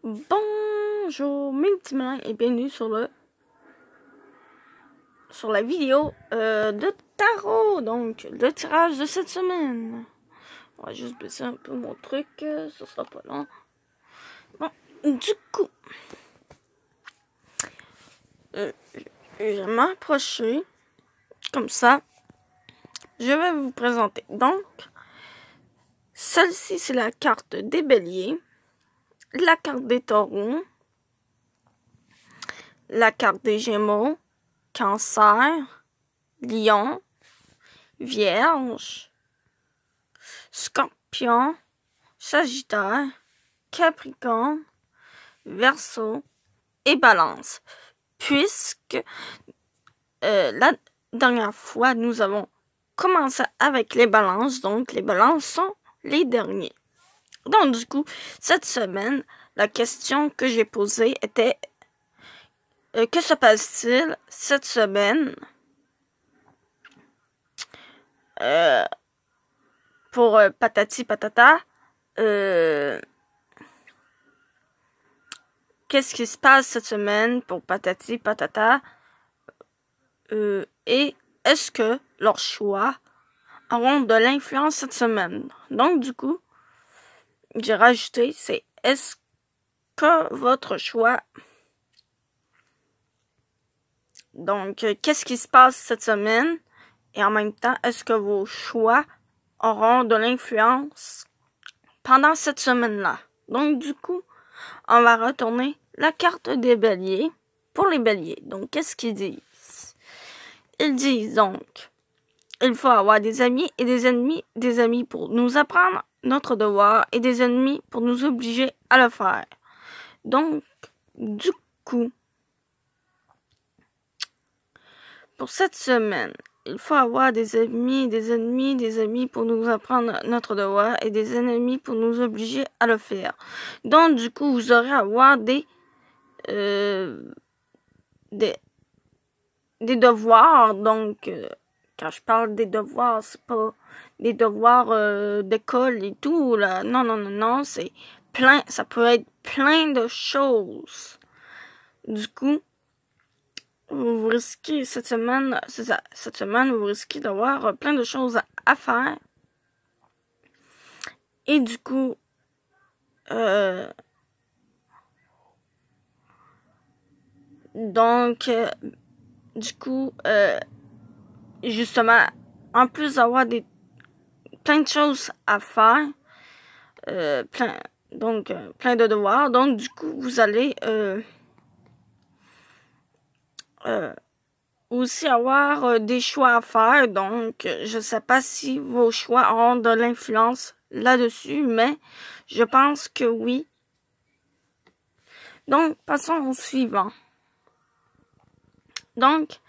Bonjour mes petits malins et bienvenue sur la vidéo de tarot, donc le tirage de cette semaine. On va juste baisser un peu mon truc, ça sera pas long. Bon, du coup, je vais m'approcher comme ça. Je vais vous présenter. Donc, celle-ci c'est la carte des béliers, la carte des taureaux, la carte des gémeaux, cancer, lion, vierge, scorpion, sagittaire, capricorne, verseau et balance. Puisque la dernière fois, nous avons commencé avec les balances, donc les balances sont les derniers. Donc du coup, cette semaine, la question que j'ai posée était que se passe-t-il cette semaine pour patati patata? Qu'est-ce qui se passe cette semaine pour patati patata? Et est-ce que leurs choix auront de l'influence cette semaine? Donc du coup, j'ai rajouté, c'est est-ce que votre choix... Donc, qu'est-ce qui se passe cette semaine? Et en même temps, est-ce que vos choix auront de l'influence pendant cette semaine-là? Donc, du coup, on va retourner la carte des béliers pour les béliers. Donc, qu'est-ce qu'ils disent? Ils disent donc, il faut avoir des amis et des ennemis, des amis pour nous apprendre notre devoir et des ennemis pour nous obliger à le faire. Donc, du coup, pour cette semaine, il faut avoir des amis, des ennemis, des amis pour nous apprendre notre devoir et des ennemis pour nous obliger à le faire. Donc, du coup, vous aurez à avoir des devoirs. Donc, quand je parle des devoirs, c'est pas des devoirs d'école et tout, là. Non, non, non, non, c'est plein, ça peut être plein de choses. Du coup, vous risquez cette semaine, c'est ça, cette semaine, vous risquez d'avoir plein de choses à faire. Et du coup, justement, en plus d'avoir plein de choses à faire, plein de devoirs, donc du coup, vous allez aussi avoir des choix à faire. Donc, je sais pas si vos choix auront de l'influence là-dessus, mais je pense que oui. Donc, passons au suivant. Donc,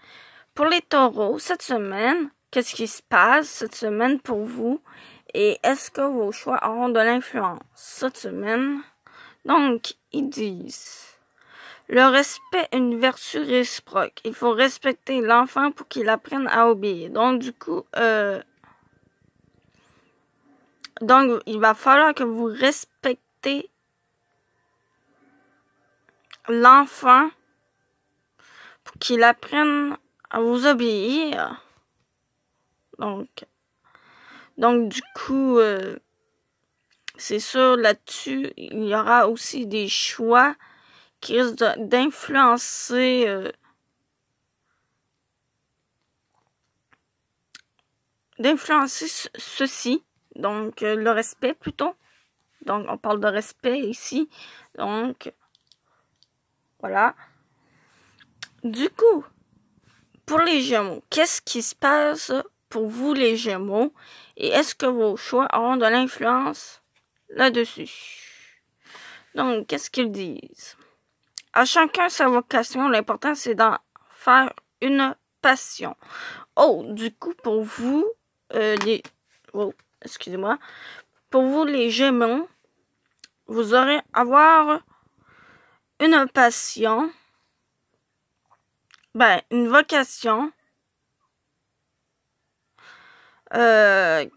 pour les taureaux, cette semaine, qu'est-ce qui se passe cette semaine pour vous? Et est-ce que vos choix auront de l'influence cette semaine? Donc, ils disent... Le respect est une vertu réciproque. Il faut respecter l'enfant pour qu'il apprenne à obéir. Donc, du coup, il va falloir que vous respectez l'enfant pour qu'il apprenne à vous obéir. Donc du coup, c'est sûr, là-dessus, il y aura aussi des choix qui risquent d'influencer ceci. Donc, le respect plutôt. Donc, on parle de respect ici. Donc, voilà. Du coup, pour les Gémeaux, qu'est-ce qui se passe pour vous les Gémeaux? Et est-ce que vos choix auront de l'influence là-dessus? Donc, qu'est-ce qu'ils disent? À chacun sa vocation, l'important c'est d'en faire une passion. Oh, du coup, pour vous, pour vous les Gémeaux, vous aurez à avoir une passion, une vocation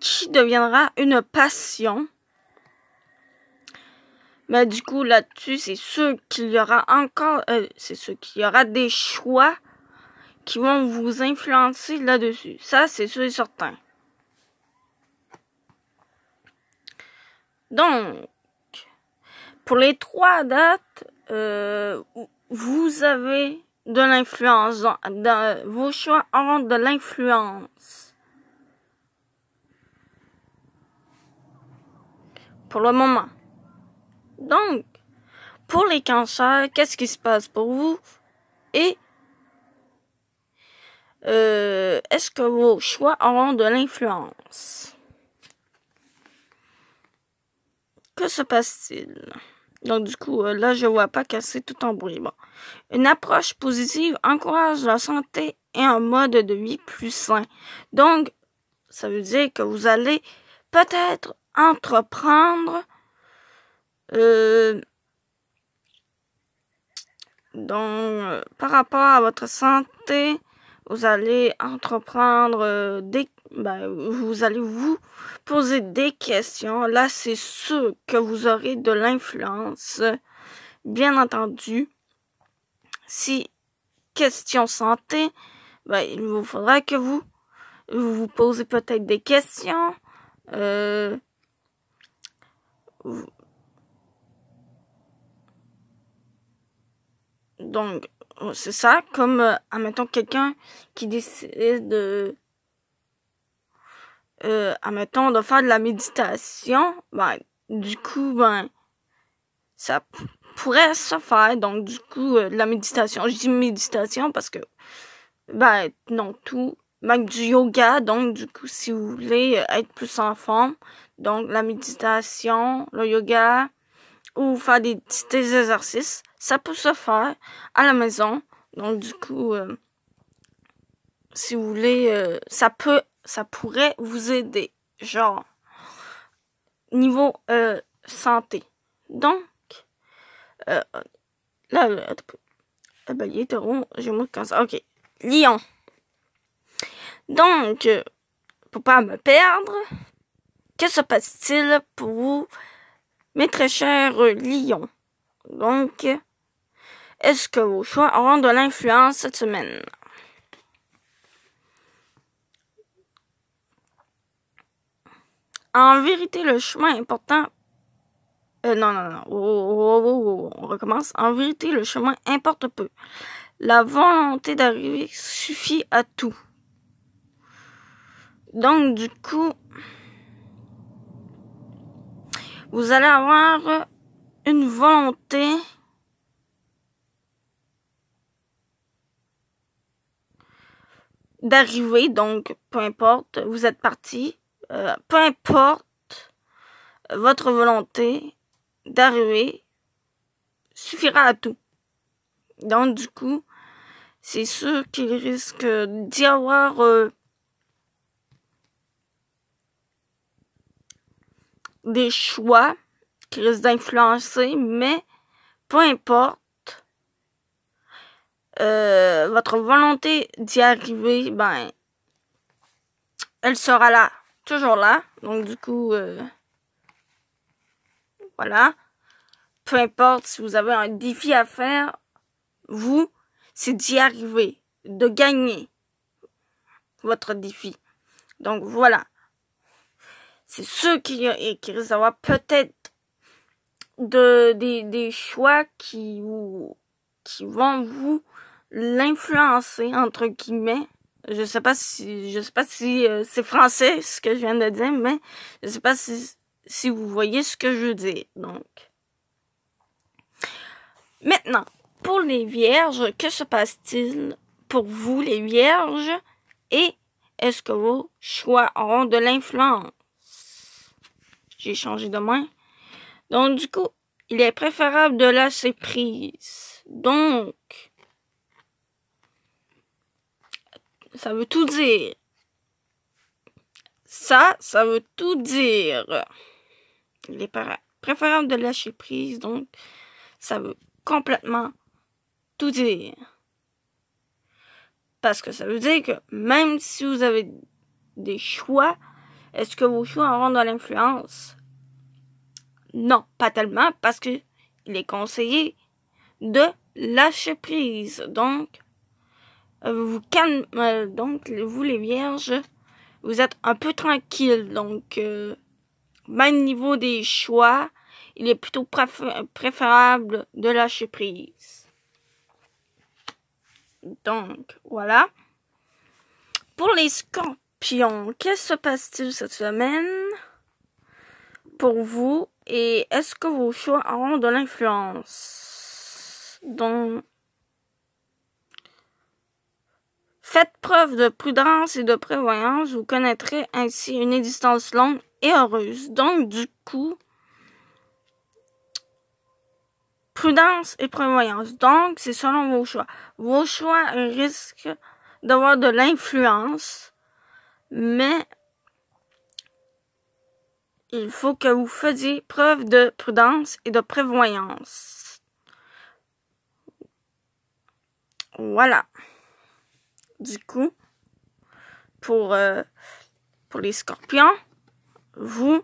qui deviendra une passion. Mais du coup, là-dessus, c'est sûr qu'il y aura encore... c'est sûr qu'il y aura des choix qui vont vous influencer là-dessus. Ça, c'est sûr et certain. Donc, pour les 3 dates, vous avez de l'influence. Vos choix auront de l'influence. Pour le moment. Donc, pour les cancers, qu'est-ce qui se passe pour vous? Et est-ce que vos choix auront de l'influence? Que se passe-t-il? Donc, du coup, là, je vois pas que c'est tout en bruit. Bon. Une approche positive encourage la santé et un mode de vie plus sain. Donc, ça veut dire que vous allez peut-être entreprendre par rapport à votre santé, vous allez entreprendre vous allez vous poser des questions. Là, c'est sûr que vous aurez de l'influence. Bien entendu, si question santé, il vous faudra que vous vous posez peut-être des questions. Donc, c'est ça, comme, admettons, quelqu'un qui décide admettons, de faire de la méditation, du coup, ça pourrait se faire. Donc, du coup, de la méditation. Je dis méditation parce que, non, tout, même du yoga. Donc, du coup, si vous voulez être plus en forme, donc, la méditation, le yoga, ou faire des petits exercices, ça peut se faire à la maison. Donc, du coup, si vous voulez, ça pourrait vous aider. Genre, niveau santé. Donc, là, il est rond, j'ai moins de cancer. Ok, Lion. Donc, pour pas me perdre, que se passe-t-il pour vous, mes très chers lions? Donc, est-ce que vos choix auront de l'influence cette semaine? En vérité, le chemin important... non. On recommence. En vérité, le chemin importe peu. La volonté d'arriver suffit à tout. Donc, du coup, vous allez avoir une volonté d'arriver. Donc, peu importe, vous êtes parti. Peu importe votre volonté d'arriver suffira à tout. Donc, du coup, c'est sûr qu'il risque d'y avoir des choix qui risquent d'influencer, mais peu importe, votre volonté d'y arriver, elle sera là, toujours là. Donc, du coup, voilà. Peu importe si vous avez un défi à faire, c'est d'y arriver, de gagner votre défi. Donc, voilà. C'est sûr qu'il risque d'avoir peut-être des choix qui vont vous l'influencer, entre guillemets. Je sais pas si c'est français ce que je viens de dire, mais je sais pas si vous voyez ce que je veux dire. Donc, maintenant, pour les vierges, que se passe-t-il pour vous, les vierges? Et est-ce que vos choix auront de l'influence? J'ai changé de main. Donc, du coup, il est préférable de lâcher prise. Donc, ça veut tout dire. Ça veut tout dire. Il est préférable de lâcher prise. Donc, ça veut complètement tout dire. Parce que ça veut dire que même si vous avez des choix, est-ce que vos choix auront de l'influence? non, pas tellement, parce que il est conseillé de lâcher prise. Donc, vous calmez, donc vous les vierges, vous êtes un peu tranquille. Donc, même niveau des choix, il est plutôt préférable de lâcher prise. Donc, voilà. Pour les scorpions, qu'est-ce qui se passe-t-il cette semaine pour vous? Et est-ce que vos choix auront de l'influence? Donc, faites preuve de prudence et de prévoyance. Vous connaîtrez ainsi une existence longue et heureuse. Donc, du coup, prudence et prévoyance. Donc, c'est selon vos choix. Vos choix risquent d'avoir de l'influence, mais il faut que vous fassiez preuve de prudence et de prévoyance. Voilà. Du coup, pour les scorpions, vous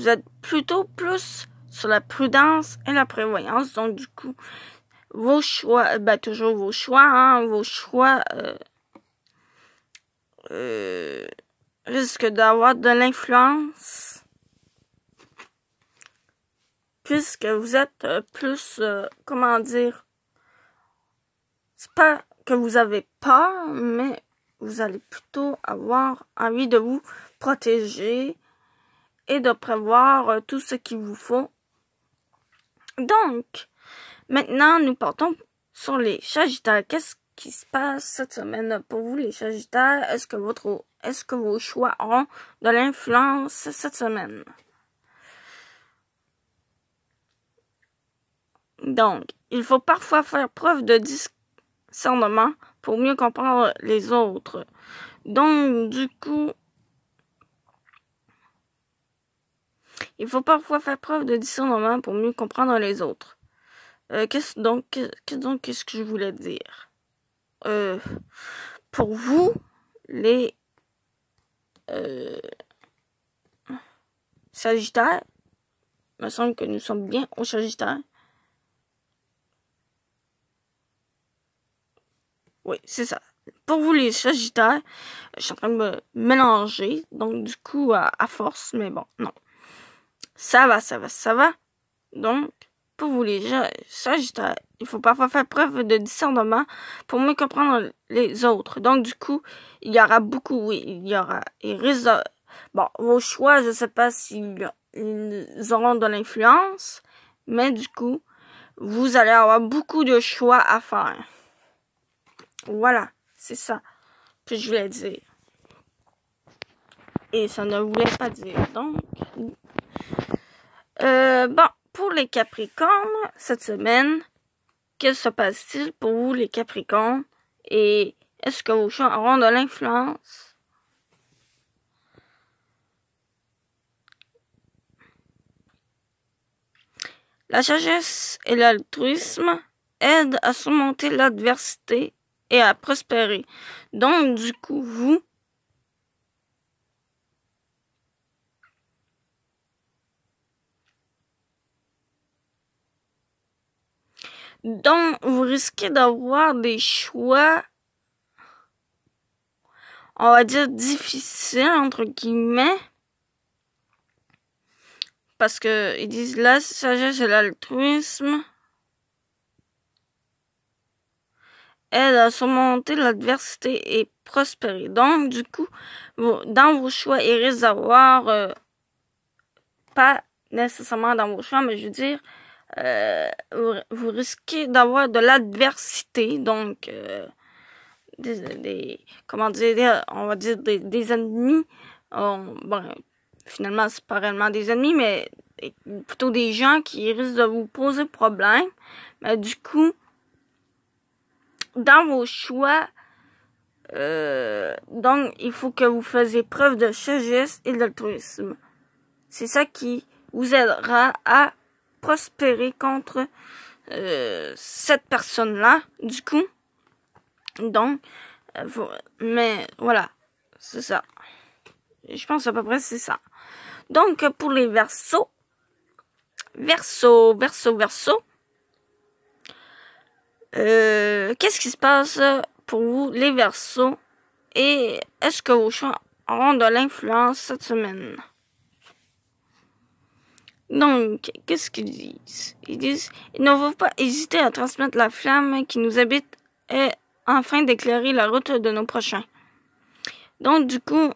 êtes plutôt plus sur la prudence et la prévoyance. Donc, du coup, vos choix, toujours vos choix, hein, vos choix risquent d'avoir de l'influence puisque vous êtes plus, comment dire, c'est pas que vous avez peur, mais vous allez plutôt avoir envie de vous protéger et de prévoir tout ce qu'il vous faut. Donc, maintenant, nous partons sur les Sagittaires. Qu'est-ce qui se passe cette semaine pour vous, les Sagittaires? Est-ce que vos choix auront de l'influence cette semaine? Donc, il faut parfois faire preuve de discernement pour mieux comprendre les autres. Donc, du coup, il faut parfois faire preuve de discernement pour mieux comprendre les autres. Qu'est-ce que je voulais dire? Pour vous, les Sagittaires, il me semble que nous sommes bien aux Sagittaires. Oui, c'est ça. Pour vous, les Sagittaires, je suis en train de me mélanger, donc du coup, à force, mais bon, non. Ça va. Donc, pour vous, les Sagittaires, il faut parfois faire preuve de discernement pour mieux comprendre les autres. Donc, du coup, il y aura beaucoup, bon, vos choix, je ne sais pas s'ils auront de l'influence, mais du coup, vous allez avoir beaucoup de choix à faire. Voilà, c'est ça que je voulais dire. Et ça ne voulait pas dire. Donc, bon, pour les Capricornes, cette semaine, qu'est-ce qui se passe-t-il pour vous, les Capricornes? Et est-ce que vos choix auront de l'influence? La sagesse et l'altruisme aident à surmonter l'adversité et à prospérer. Donc, du coup, vous risquez d'avoir des choix, on va dire, difficiles, entre guillemets, parce que ils disent la sagesse et l'altruisme aident à surmonter l'adversité et prospérer. Donc, du coup, dans vos choix, il risque d'avoir, pas nécessairement dans vos choix, mais je veux dire, vous risquez d'avoir de l'adversité, donc comment dire, on va dire des ennemis. Bon, finalement, c'est pas réellement des ennemis, mais plutôt des gens qui risquent de vous poser problème. Mais du coup, dans vos choix, donc, il faut que vous fassiez preuve de sagesse et d'altruisme. C'est ça qui vous aidera à prospérer contre cette personne-là, du coup. Donc, mais voilà, c'est ça. Je pense à peu près c'est ça. Donc, pour les Verseaux, Verseau, Verseau, Verseau. Qu'est-ce qui se passe pour vous, les Verseaux? Et est-ce que vos choix auront de l'influence cette semaine? Donc, qu'est-ce qu'ils disent? Ils disent, il ne faut pas hésiter à transmettre la flamme qui nous habite et afin d'éclairer la route de nos prochains. Donc, du coup,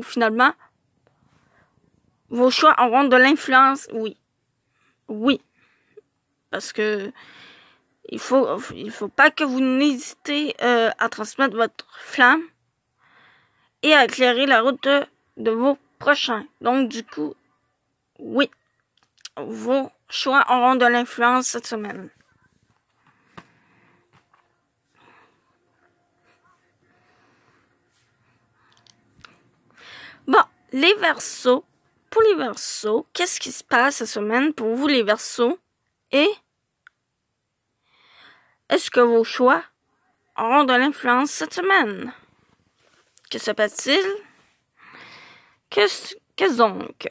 finalement, vos choix auront de l'influence, oui. Oui. Parce que il faut pas que vous n'hésitez à transmettre votre flamme et à éclairer la route de vos prochains. Donc, du coup, oui, vos choix auront de l'influence cette semaine. Bon, les Verseaux. Pour les Verseaux, qu'est-ce qui se passe cette semaine pour vous, les Verseaux? Et est-ce que vos choix auront de l'influence cette semaine? Que se passe-t-il? Qu'est-ce donc?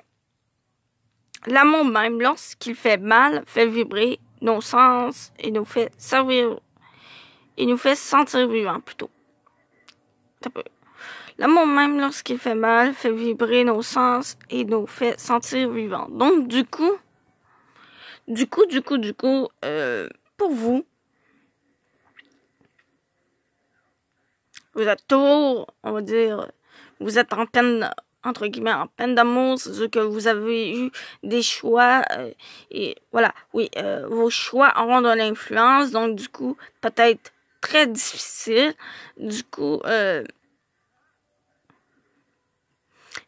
L'amour même, lorsqu'il fait mal, fait vibrer nos sens et nous fait sentir vivants, plutôt. L'amour même, lorsqu'il fait mal, fait vibrer nos sens et nous fait sentir vivants. Donc, du coup, pour vous, vous êtes toujours, on va dire, vous êtes en peine, entre guillemets, en peine d'amour, c'est-à-dire que vous avez eu des choix, et voilà, oui, vos choix auront de l'influence, donc du coup, peut-être très difficile, du coup,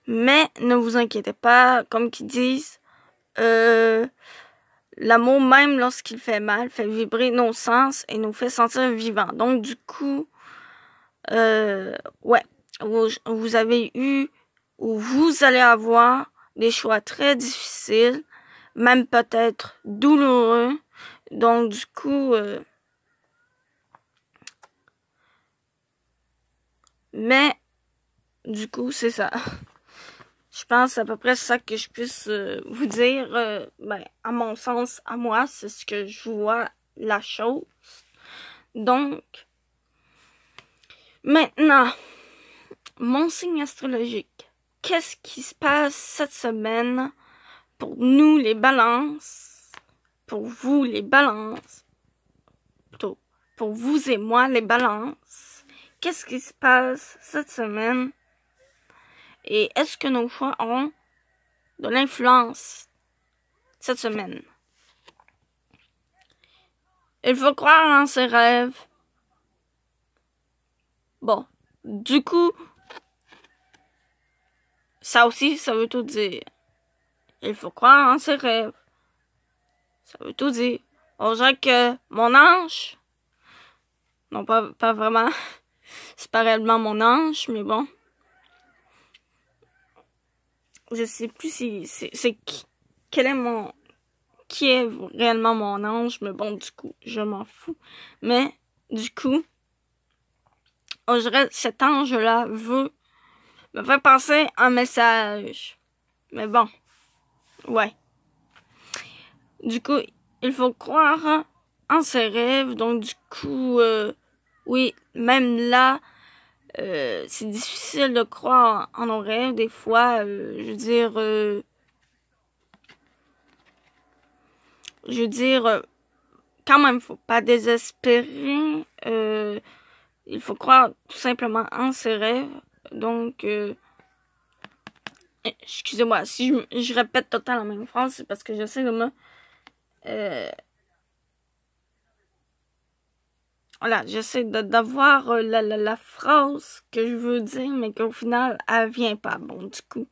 mais ne vous inquiétez pas, comme qu'ils disent, l'amour, même lorsqu'il fait mal, fait vibrer nos sens et nous fait sentir vivants. Donc, du coup, ouais, vous avez eu ou vous allez avoir des choix très difficiles, même peut-être douloureux. Donc, du coup, mais, du coup, c'est ça. Je pense à peu près ça que je puisse vous dire. Ben, à mon sens, à moi, c'est ce que je vois la chose. Donc, maintenant, mon signe astrologique. Qu'est-ce qui se passe cette semaine pour nous les balances? Pour vous les balances? Plutôt, pour vous et moi les balances. Qu'est-ce qui se passe cette semaine? Et est-ce que nos choix auront de l'influence cette semaine? Il faut croire en ses rêves. Bon, du coup, ça aussi, ça veut tout dire. Il faut croire en ses rêves. Ça veut tout dire. On dirait que mon ange, non pas vraiment, c'est pas réellement mon ange, mais bon. Je sais plus si c'est qui est réellement mon ange, mais bon, du coup, je m'en fous. Mais, du coup, on dirait cet ange-là me fait passer un message. Mais bon, ouais. Du coup, il faut croire en ses rêves. Donc, du coup, oui, même là, c'est difficile de croire en nos rêves. Des fois, quand même, faut pas désespérer. Il faut croire tout simplement en ses rêves. Donc, excusez-moi, si je répète tout le temps la même phrase, c'est parce que j'essaie de me... voilà, j'essaie d'avoir la phrase que je veux dire, mais qu'au final, elle vient pas. Bon, du coup,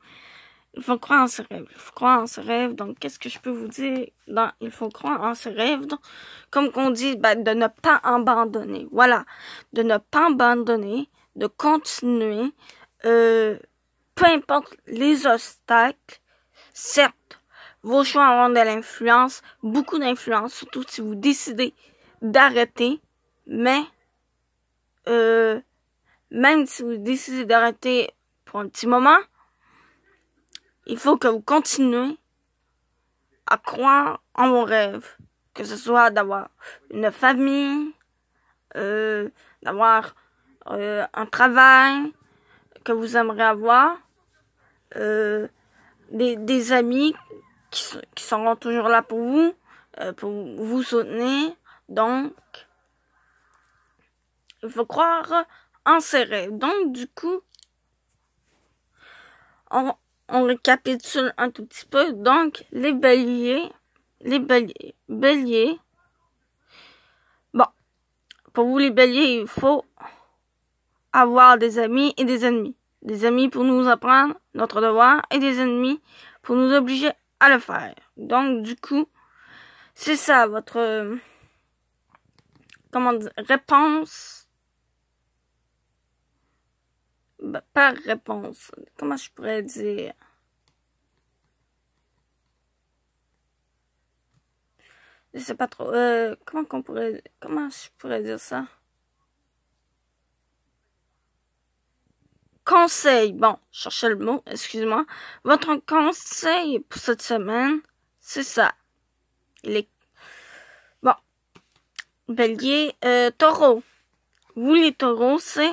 il faut croire en ses rêves. Il faut croire en ses rêves. Donc, qu'est-ce que je peux vous dire? Il faut croire en ses rêves. Donc, comme qu'on dit, de ne pas abandonner. Voilà. De ne pas abandonner. De continuer. Peu importe les obstacles. Certes, vos choix auront de l'influence. Beaucoup d'influence. Surtout si vous décidez d'arrêter. Mais, même si vous décidez d'arrêter pour un petit moment, il faut que vous continuez à croire en vos rêves. Que ce soit d'avoir une famille, d'avoir un travail que vous aimeriez avoir, des amis qui seront toujours là pour vous soutenir. Donc, il faut croire en ses rêves. Donc, du coup, on récapitule un tout petit peu. Donc, les béliers. Bon, pour vous les béliers, il faut avoir des amis et des ennemis. Des amis pour nous apprendre notre devoir et des ennemis pour nous obliger à le faire. Donc, du coup, c'est ça votre réponse. Ben, pas réponse. Comment je pourrais dire? Je sais pas trop. Comment je pourrais dire ça? Conseil. Bon, je cherchais le mot, excuse-moi. Votre conseil pour cette semaine, c'est ça. Bon. Bélier, taureau. Vous les taureaux, c'est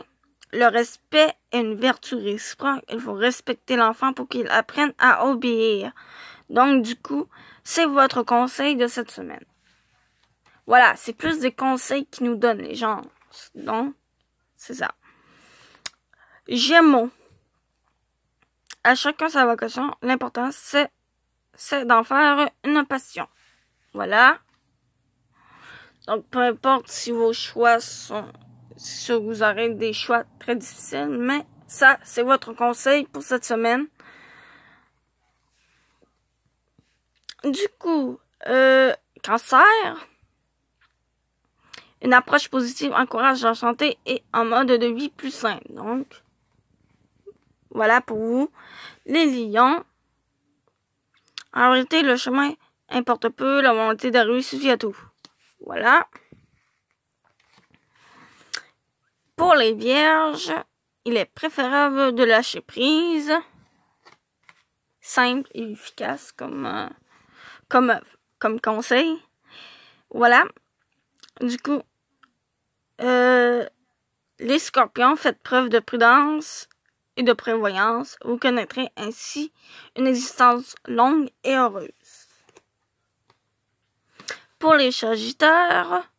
le respect est une vertu réciproque. Il faut respecter l'enfant pour qu'il apprenne à obéir. Donc, du coup, c'est votre conseil de cette semaine. Voilà, c'est plus des conseils qui nous donnent les gens. Donc, c'est ça. Gémeaux. À chacun sa vocation. L'important, c'est d'en faire une passion. Voilà. Donc, peu importe si vos choix sont... Si vous aurez des choix très difficiles, mais ça, c'est votre conseil pour cette semaine. Du coup, cancer. Une approche positive encourage la santé et un mode de vie plus sain. Donc, voilà pour vous. Les lions. En réalité, le chemin importe peu. La volonté d'arriver suffit à tout. Voilà. Pour les vierges, il est préférable de lâcher prise. Simple et efficace comme conseil. Voilà. Du coup, les scorpions, faites preuve de prudence et de prévoyance. Vous connaîtrez ainsi une existence longue et heureuse. Pour les sagittaires,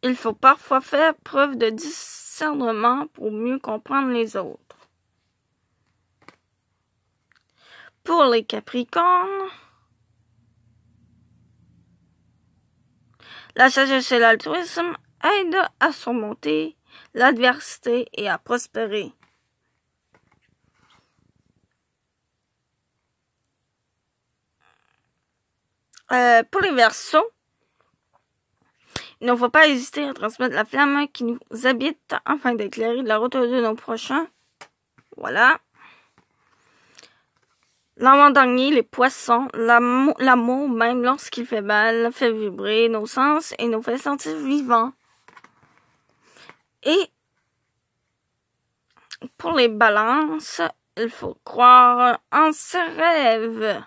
il faut parfois faire preuve de discernement pour mieux comprendre les autres. Pour les capricornes, la sagesse et l'altruisme aident à surmonter l'adversité et à prospérer. Pour les Verseaux, il ne faut pas hésiter à transmettre la flamme qui nous habite afin d'éclairer la route de nos prochains. Voilà. L'avant-dernier, les poissons, l'amour, même lorsqu'il fait mal, fait vibrer nos sens et nous fait sentir vivants. Et pour les balances, il faut croire en ses rêves.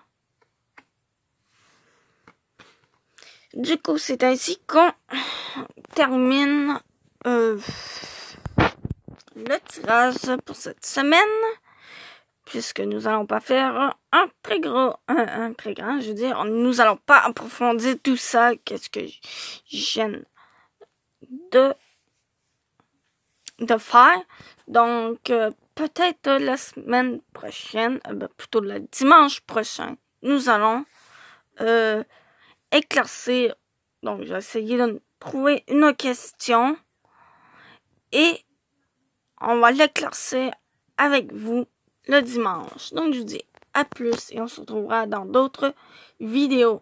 Du coup, c'est ainsi qu'on termine le tirage pour cette semaine. Puisque nous allons pas faire un très grand, je veux dire, nous allons pas approfondir tout ça. Qu'est-ce que j'aime de faire. Donc, peut-être la semaine prochaine, plutôt le dimanche prochain, nous allons éclaircir. Donc, j'ai essayé de trouver une question et on va l'éclaircir avec vous le dimanche. Donc, je vous dis à plus et on se retrouvera dans d'autres vidéos.